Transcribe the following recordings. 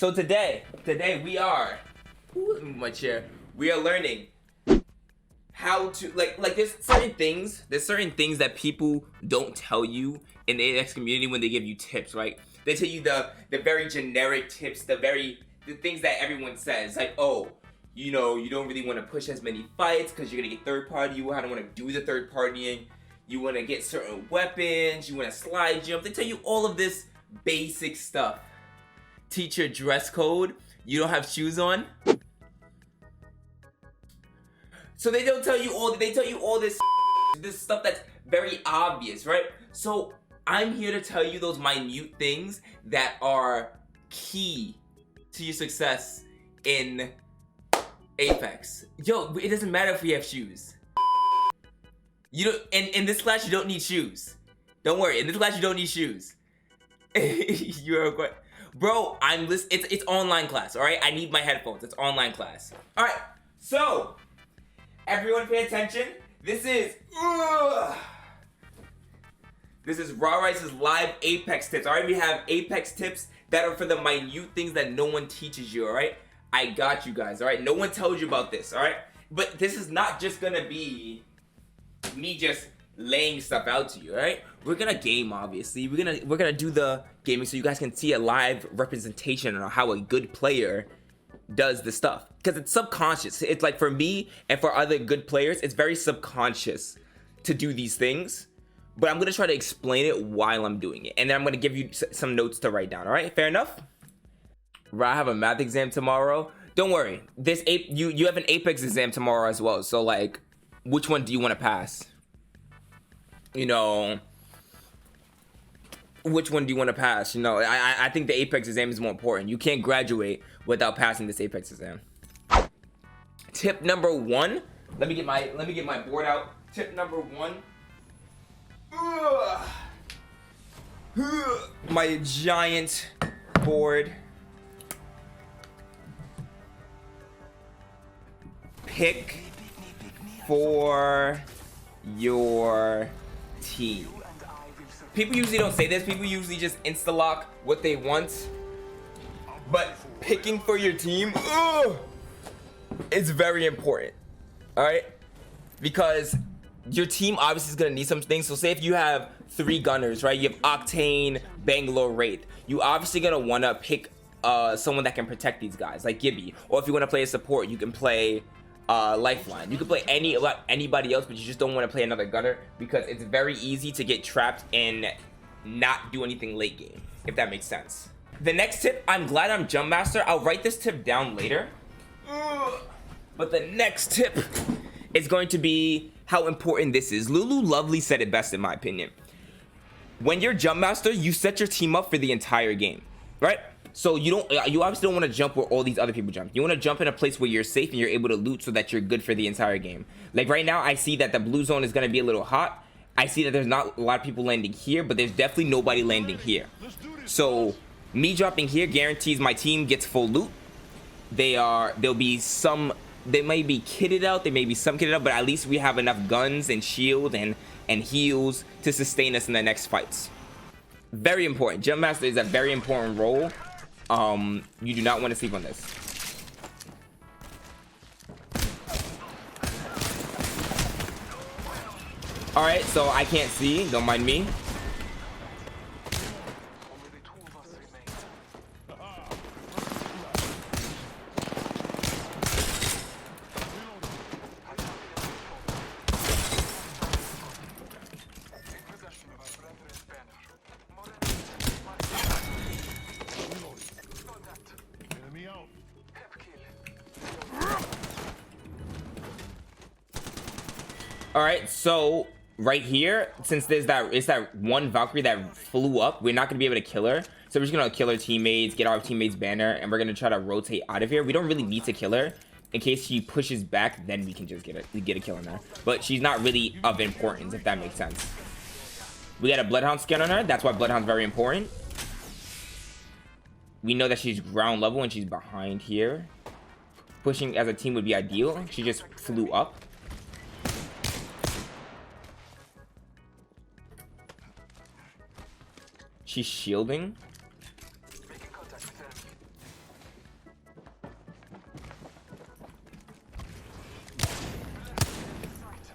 So today we are, my chair. We are learning how to like. There's certain things that people don't tell you in the AX community when they give you tips, right? They tell you the very generic tips, the things that everyone says, like, oh, you know, you don't really want to push as many fights because you're gonna get third party. You don't want to do the third partying. You want to get certain weapons. You want to slide jump. They tell you all of this basic stuff. Teacher dress code. You don't have shoes on. So they don't tell you all. They tell you all this stuff that's very obvious, right? So I'm here to tell you those minute things that are key to your success in Apex. Yo, it doesn't matter if we have shoes. You don't. In this class, you don't need shoes. Don't worry. In this class, you don't need shoes. You're quite. Bro, it's online class, all right? I need my headphones. It's online class. All right. So, everyone pay attention. This is RahRice's live Apex tips. All right, we have Apex tips that are for the minute things that no one teaches you, all right? I got you guys, all right? No one tells you about this, all right? But this is not just gonna be me just laying stuff out to you, all right? We're gonna game, obviously. We're gonna do the gaming so you guys can see a live representation on how a good player does the stuff. Because it's subconscious. It's like for me and for other good players, it's very subconscious to do these things. But I'm gonna try to explain it while I'm doing it. And then I'm gonna give you some notes to write down, all right? Fair enough? I have a math exam tomorrow. Don't worry. You have an Apex exam tomorrow as well. So like, which one do you want to pass? You know, which one do you want to pass? You know, I think the Apex exam is more important. You can't graduate without passing this Apex exam. Tip number 1. Let me get my board out. Tip number 1. My giant board. Pick for your team. People usually don't say this. People usually just insta-lock what they want. But picking for your team is very important. Alright? Because your team obviously is going to need some things. So say if you have 3 gunners, right? You have Octane, Bangalore, Wraith. You obviously going to want to pick someone that can protect these guys, like Gibby. Or if you want to play a support, you can play Lifeline. You can play anybody else, but you just don't want to play another gunner because it's very easy to get trapped and not do anything late game, if that makes sense. The next tip, I'm glad I'm Jump Master. I'll write this tip down later. But the next tip is going to be how important this is. Lulu Lovely said it best in my opinion. When you're Jump Master, you set your team up for the entire game, right? So you obviously don't want to jump where all these other people jump. You want to jump in a place where you're safe and you're able to loot so that you're good for the entire game. Like right now, I see that the blue zone is going to be a little hot. I see that there's not a lot of people landing here, but there's definitely nobody landing here. So me dropping here guarantees my team gets full loot. They may be kitted out, they may be some kitted out, but at least we have enough guns and shield and heals to sustain us in the next fights. Very important. Jump Master is a very important role. You do not want to sleep on this. All right, so I can't see. Don't mind me. All right, so right here, since it's that one Valkyrie that flew up, we're not gonna be able to kill her. So we're just gonna kill her teammates, get our teammates banner, and we're gonna try to rotate out of here. We don't really need to kill her. In case she pushes back, then we can just get a kill on her. But she's not really of importance, if that makes sense. We got a Bloodhound skin on her. That's why Bloodhound's very important. We know that she's ground level and she's behind here. Pushing as a team would be ideal. She just flew up. She's shielding.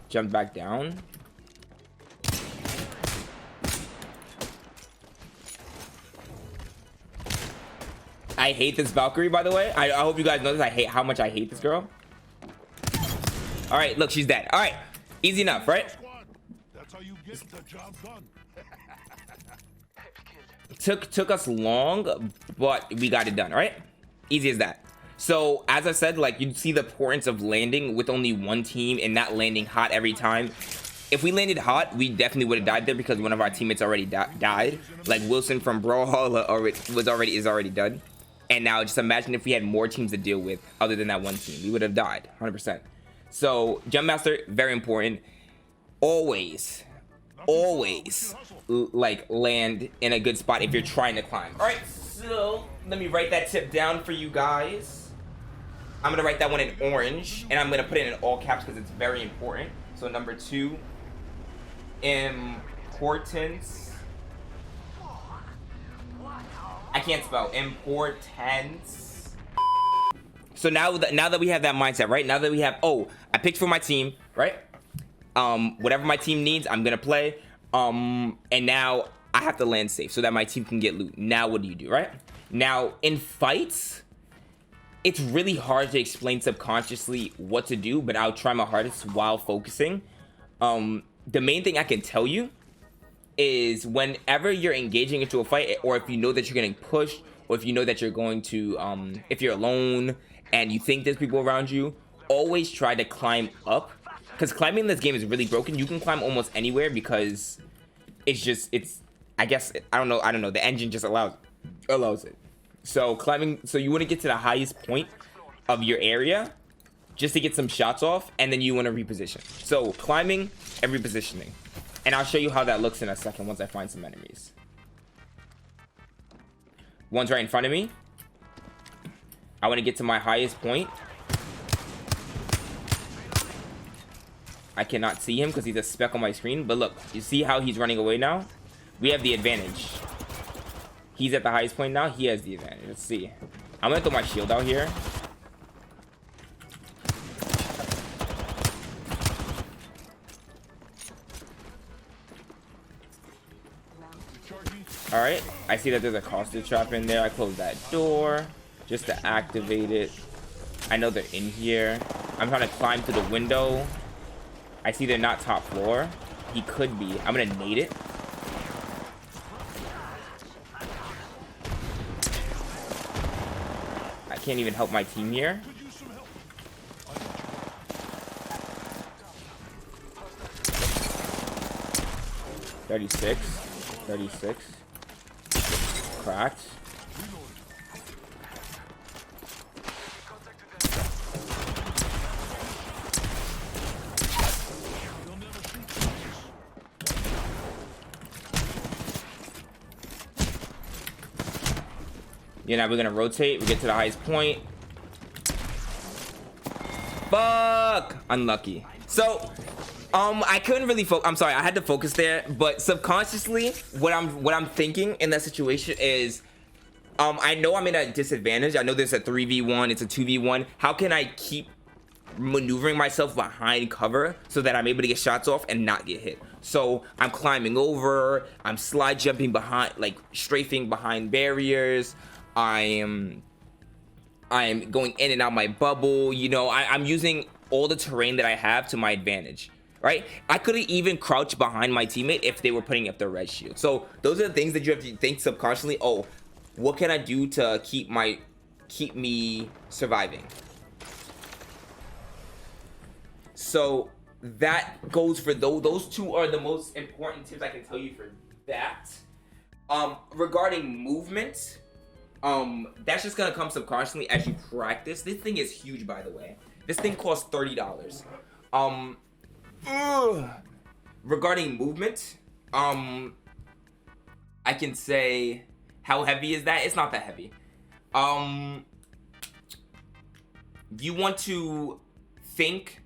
Jump back down. I hate this Valkyrie, by the way. I hope you guys know this. I hate how much I hate this girl. All right, look, she's dead. All right, easy enough, right? That's how you get the job done. Took us long, but we got it done, all right? Easy as that. So as I said, like, you see the importance of landing with only one team and not landing hot every time. If we landed hot, we definitely would have died there because one of our teammates already died. Like Wilson from Brawlhalla is already done. And now just imagine if we had more teams to deal with other than that one team, we would have died 100%. So jump master, very important. Always like land in a good spot if you're trying to climb. All right, so let me write that tip down for you guys. I'm gonna write that one in orange and I'm gonna put it in all caps because it's very important. So number 2, importance. I can't spell importance. So now that we have that mindset, right? Now that we have, oh, I picked for my team, right? Whatever my team needs, I'm gonna play. And now I have to land safe so that my team can get loot. Now what do you do, right? Now in fights, it's really hard to explain subconsciously what to do, but I'll try my hardest while focusing. The main thing I can tell you is whenever you're engaging into a fight, or if you know that you're getting pushed, or if you know that you're going to, if you're alone and you think there's people around you, always try to climb up. Because climbing in this game is really broken. You can climb almost anywhere because I guess, I don't know, the engine just allows it. So climbing, so you want to get to the highest point of your area just to get some shots off, and then you want to reposition. So climbing and repositioning. And I'll show you how that looks in a second once I find some enemies. One's right in front of me. I want to get to my highest point. I cannot see him because he's a speck on my screen. But look, you see how he's running away now? We have the advantage. He's at the highest point now. He has the advantage. Let's see. I'm going to throw my shield out here. All right, I see that there's a caustic trap in there. I closed that door just to activate it. I know they're in here. I'm trying to climb to the window. I see they're not top floor. He could be. I'm gonna nade it. I can't even help my team here. $36. Cracked. Yeah, now we're gonna rotate. We get to the highest point. Fuck! Unlucky. So, I couldn't really focus. I'm sorry, I had to focus there, but subconsciously, what I'm thinking in that situation is, I know I'm in a disadvantage. I know there's a 3v1, it's a 2v1. How can I keep maneuvering myself behind cover so that I'm able to get shots off and not get hit? So I'm climbing over, I'm slide jumping behind, like strafing behind barriers. I am going in and out my bubble. You know, I'm using all the terrain that I have to my advantage. Right? I could have even crouched behind my teammate if they were putting up their red shield. So those are the things that you have to think subconsciously. Oh, what can I do to keep me surviving? So that goes for those two are the most important tips I can tell you for that. Regarding movement, that's just gonna come subconsciously as you practice. This thing is huge, by the way. This thing costs $30. Regarding movement, I can say, how heavy is that? It's not that heavy. You want to think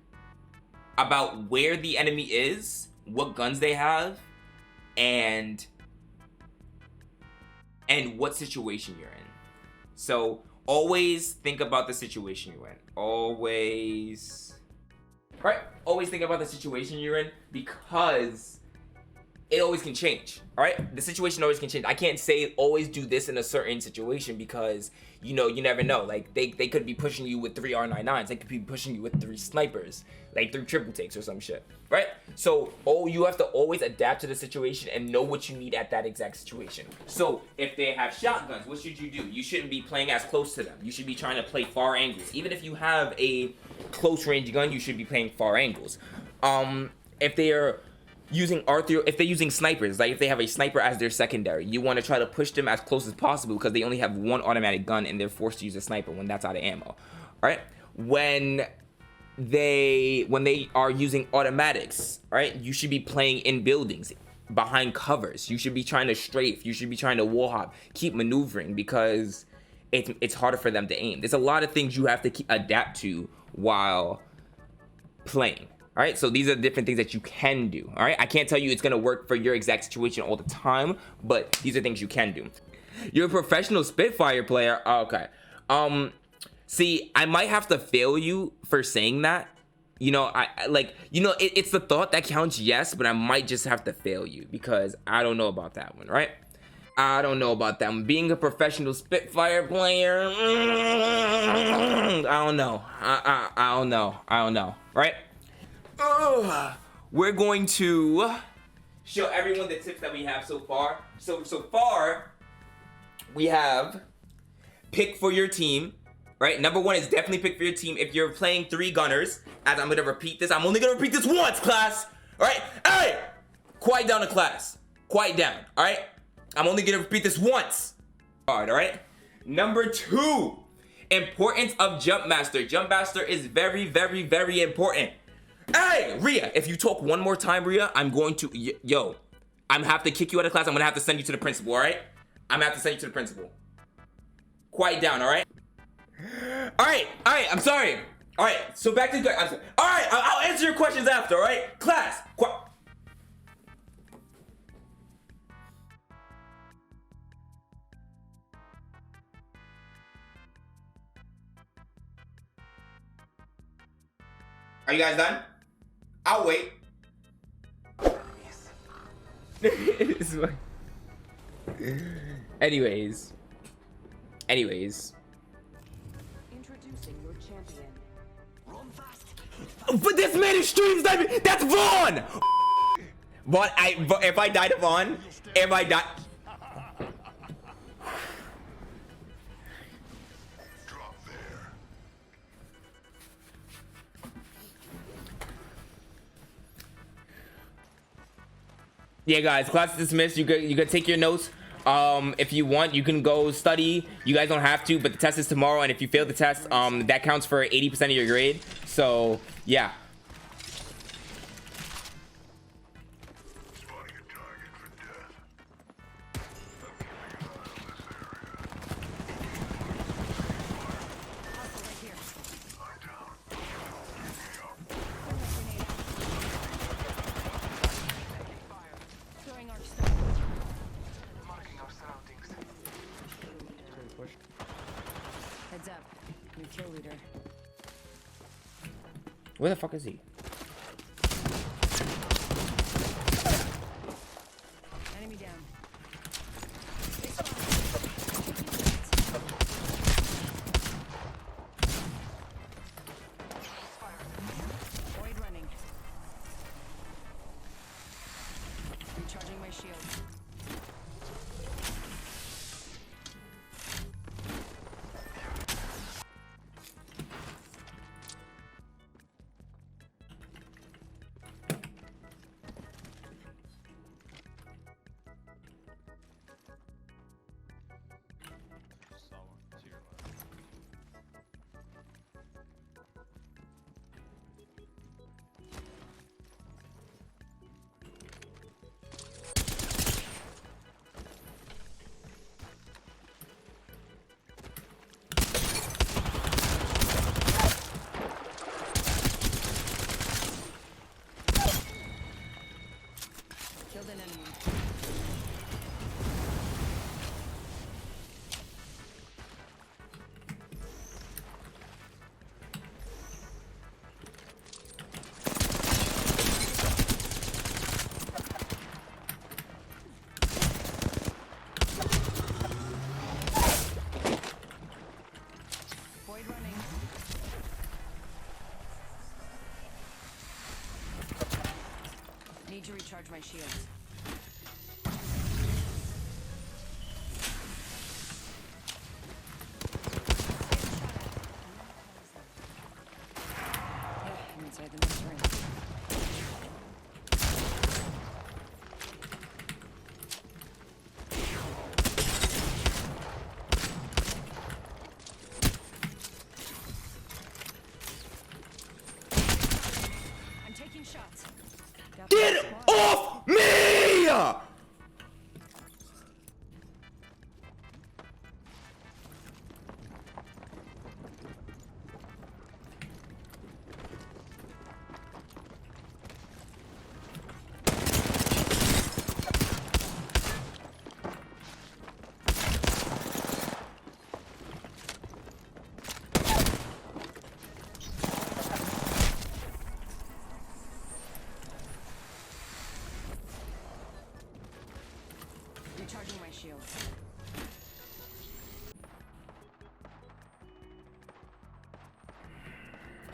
about where the enemy is, what guns they have, and what situation you're in. So always think about the situation you're in. Always Right? Always think about the situation you're in, because it always can change. All right? The situation always can change. I can't say always do this in a certain situation, because you never know. Like they could be pushing you with 3 R99s. They could be pushing you with 3 snipers, like 3 triple takes or some shit. Right? So you have to always adapt to the situation and know what you need at that exact situation. So if they have shotguns, what should you do? You shouldn't be playing as close to them. You should be trying to play far angles. Even if you have a close range gun, you should be playing far angles. If they are using if they're using snipers, like if they have a sniper as their secondary, you want to try to push them as close as possible, because they only have 1 automatic gun and they're forced to use a sniper when that's out of ammo. All right? When they are using automatics, right, you should be playing in buildings, behind covers. You should be trying to strafe. You should be trying to wall hop, keep maneuvering, because it's harder for them to aim. There's a lot of things you have to adapt to while playing. All right, so these are the different things that you can do. All right, I can't tell you it's gonna work for your exact situation all the time, but these are things you can do. You're a professional Spitfire player. Oh, okay. See, I might have to fail you for saying that. You know, it's the thought that counts, yes, but I might just have to fail you, because I don't know about that one, right? I don't know about that one. Being a professional Spitfire player, I don't know. I don't know, right? We're going to show everyone the tips that we have so far. So far, we have pick for your team, right? Number 1 is definitely pick for your team. If you're playing 3 gunners, as I'm gonna repeat this, I'm only gonna repeat this once, class. All right, hey, quiet down to class. Quiet down, all right? I'm only gonna repeat this once. All right? Number 2, importance of Jump Master. Jump Master is very, very, very important. Hey, Rhea, if you talk one more time, Rhea, I'm going to, I'm gonna have to kick you out of class. I'm gonna have to send you to the principal, all right? I'm gonna have to send you to the principal. Quiet down, all right? All right, I'm sorry. All right, so back to the, all right, I'll answer your questions after, all right? Class, Are you guys done? I'll wait. Anyways. Introducing your champion. Run fast. But this man is stream sniping. That's Vaughn. Vaughn, if I die to Vaughn, yeah, guys, class is dismissed. You could take your notes. If you want, you can go study. You guys don't have to, but the test is tomorrow, and if you fail the test, that counts for 80% of your grade. So, yeah. Heads up, new kill leader. Where the fuck is he? Enemy down. Void running. Recharging my shield. Recharge my shields. I'm inside the next ring. I'm taking shots. Got the Get squad. off me! Recharging my shields. They spotted me.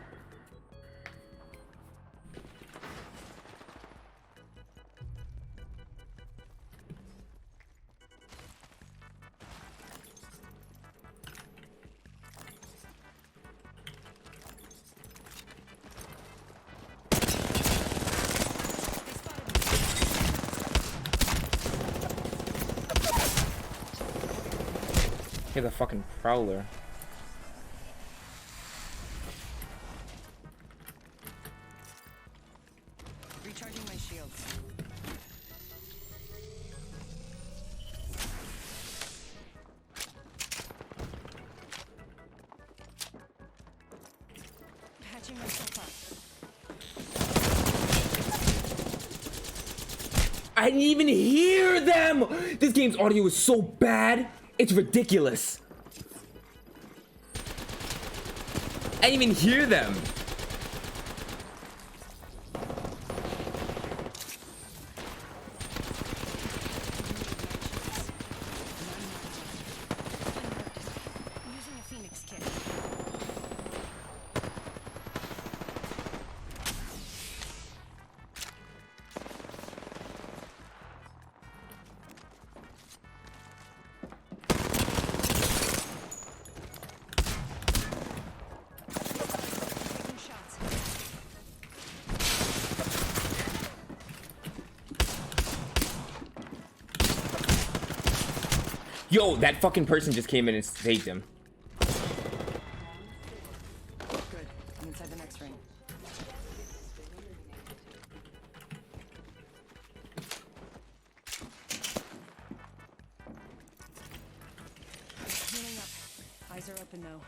Here's a fucking prowler. Recharging my shields. Patching myself up. I didn't even hear them! This game's audio is so bad, it's ridiculous. I didn't even hear them. I'm using a Phoenix kit. Taking shots. Yo, that fucking person just came in and saved him. Good. I'm inside the next ring. Healing up. Eyes are open though.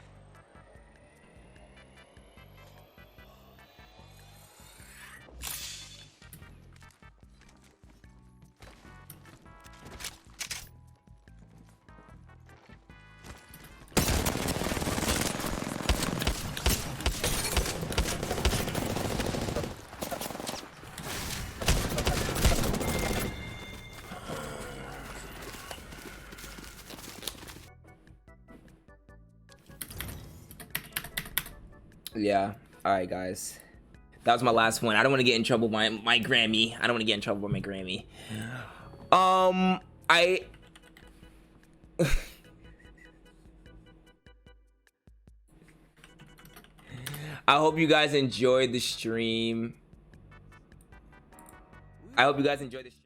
Yeah. All right, guys. That was my last one. I don't want to get in trouble by my Grammy. I don't want to get in trouble by my Grammy. I I hope you guys enjoyed the stream. I hope you guys enjoyed the stream.